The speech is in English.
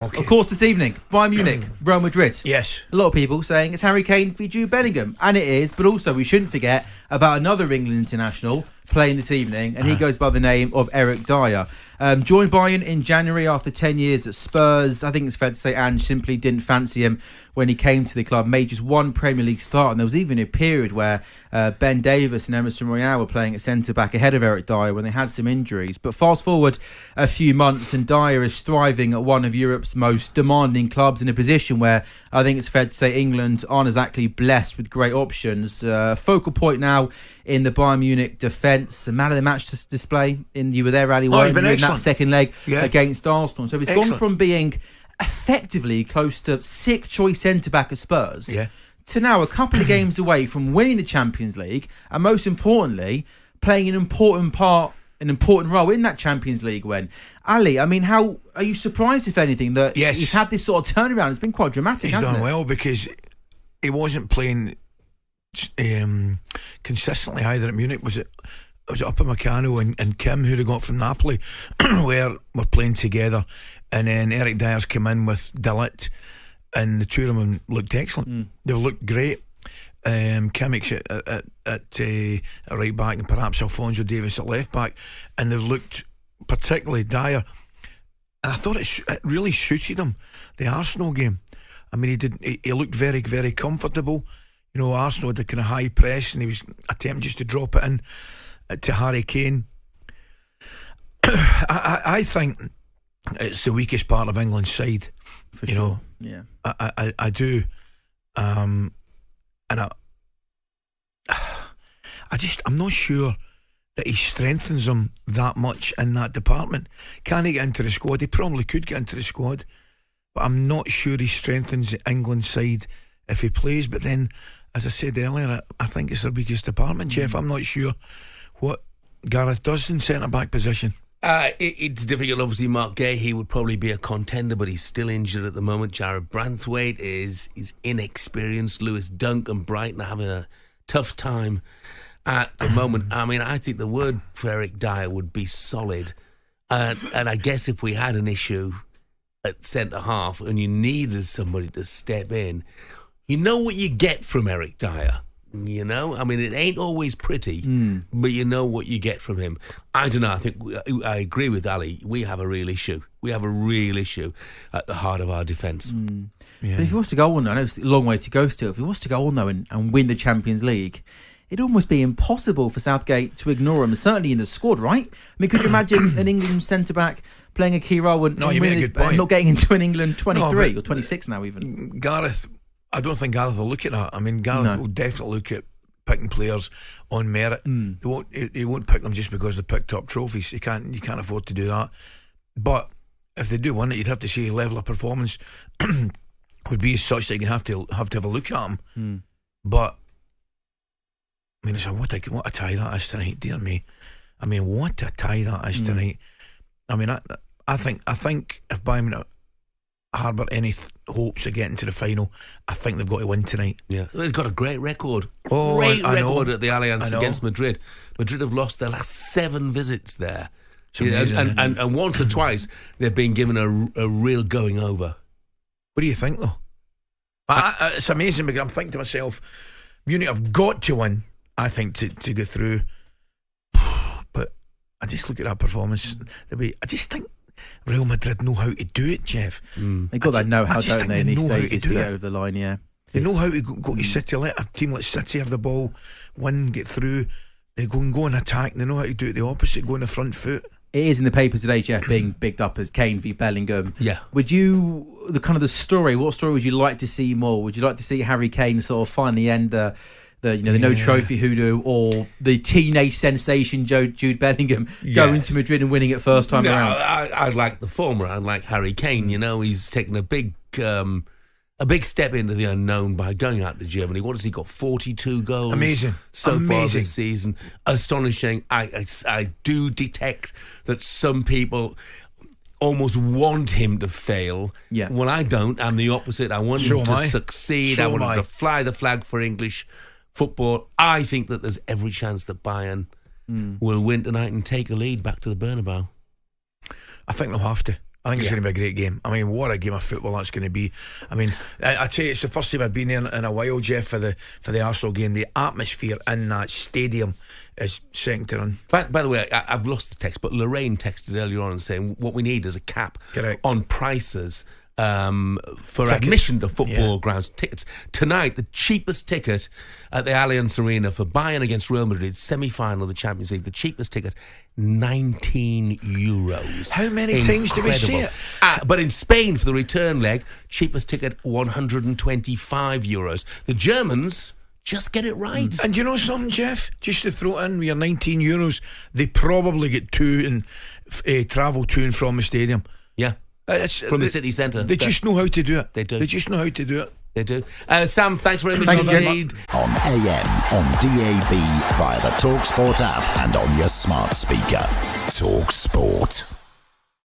Okay. Of course, this evening, Bayern Munich, Real Madrid. Yes. A lot of people saying it's Harry Kane v Jude Bellingham, and it is, but also we shouldn't forget about another England international playing this evening, and he goes by the name of Eric Dier. Joined Bayern in January after 10 years at Spurs. I think it's fair to say Ange simply didn't fancy him when he came to the club. Made just one Premier League start, and there was even a period where Ben Davies and Emerson Royale were playing at centre-back ahead of Eric Dier when they had some injuries. But fast forward a few months, and Dier is thriving at one of Europe's most demanding clubs in a position where I think it's fair to say England aren't exactly blessed with great options. Focal point now in the Bayern Munich defence. A man of the match display. You were there, Ali, weren't you, in that second leg against Arsenal. So it's gone from being effectively close to sixth choice centre-back of Spurs to now a couple of games away from winning the Champions League, and most importantly, playing an important role in that Champions League win. Ali, I mean, how are you surprised, if anything, that he's had this sort of turnaround? It's been quite dramatic, hasn't it? He's done well because he wasn't playing consistently either at Munich. Was it Upamecano and Kim, who they got from Napoli, were playing together, and then Eric Dier's come in with Dier, and the two of them looked excellent. They've looked great. Kimmich's at right back, and perhaps Alphonso Davies at left back, and they've looked, particularly Dier, and I thought it really suited him, the Arsenal game. I mean, he looked very, very comfortable. You know, Arsenal had a kind of high press, and he was attempting just to drop it in to Harry Kane. I think it's the weakest part of England's side. For you sure. Yeah, I do. And I'm not sure that he strengthens them that much in that department. Can he get into the squad? He probably could get into the squad, but I'm not sure he strengthens the England side if he plays. But then, as I said earlier, I think it's their weakest department, Jeff. I'm not sure what Gareth does in centre-back position. It's difficult. Obviously, Mark Gahey would probably be a contender, but he's still injured at the moment. Jared Branthwaite is inexperienced. Lewis Dunk and Brighton are having a tough time at the moment. I mean, I think the word for Eric Dier would be solid. And I guess if we had an issue at centre-half and you needed somebody to step in, you know what you get from Eric Dier. You know, I mean, it ain't always pretty, but you know what you get from him. I don't know. I think I agree with Ali. We have a real issue. We have a real issue at the heart of our defence. Yeah. But if he wants to go on, I know it's a long way to go still. If he wants to go on though and win the Champions League, it'd almost be impossible for Southgate to ignore him. Certainly in the squad, right? I mean, could you imagine an England centre back playing a key role and not getting into an England 23 or 26 now even? Gareth. I don't think Gareth will look at that. I mean, Gareth will definitely look at picking players on merit. He won't pick them just because they pick top trophies. You can't afford to do that. But if they do win it, you'd have to see a level of performance would be such that you have to have a look at them. But I mean, what a tie that is tonight, dear me. I mean, what a tie that is tonight. I mean, I think if Bayern Munich harbour any hopes of getting to the final, I think they've got to win tonight. Yeah, they've got a great record. Great record at the Allianz against Madrid. Madrid have lost their last 7 visits there. And once or twice they've been given a real going over. What do you think though? It's amazing because I'm thinking to myself, Munich have got to win, I think, to go through. But I just look at that performance, I just think Real Madrid know how to do it, Jeff. They've got that know-how, don't they, in these stages to get over the line, They know how to go to City, let a team like City have the ball, win, get through. They go and attack. They know how to do it the opposite, go on the front foot. It is in the papers today, Jeff, being bigged up as Kane v Bellingham. Yeah. Would you, what story would you like to see more? Would you like to see Harry Kane sort of finally end the no trophy hoodoo, or the teenage sensation Jude Bellingham going to Madrid and winning it first time around? I'd like the former. I'd like Harry Kane. You know, he's taken a big step into the unknown by going out to Germany. What has he got? 42 goals. Amazing. So far this season. Astonishing. I do detect that some people almost want him to fail. Yeah. Well, I don't. I'm the opposite. I want him to succeed. I want him to fly the flag for English football. I think that there's every chance that Bayern will win tonight and take a lead back to the Bernabeu. I think they'll have to. I think it's going to be a great game. I mean, what a game of football that's going to be. I mean, I tell you, it's the first time I've been there in a while, Jeff, for the Arsenal game. The atmosphere in that stadium is second to none. By the way, I've lost the text, but Lorraine texted earlier on saying what we need is a cap on prices for tickets. Admission to football grounds. Tickets tonight, the cheapest ticket at the Allianz Arena for Bayern against Real Madrid semi-final of the Champions League, the cheapest ticket, €19. How many times do we see it? But in Spain for the return leg, cheapest ticket €125. The Germans just get it right. And you know something, Jeff? Just to throw in with your €19, they probably get travel to and from the stadium. Yeah. From the city centre. They just know how to do it. They do. They just know how to do it. They do. Sam, thanks very much indeed. On AM, on DAB, via the talkSPORT app and on your smart speaker. talkSPORT.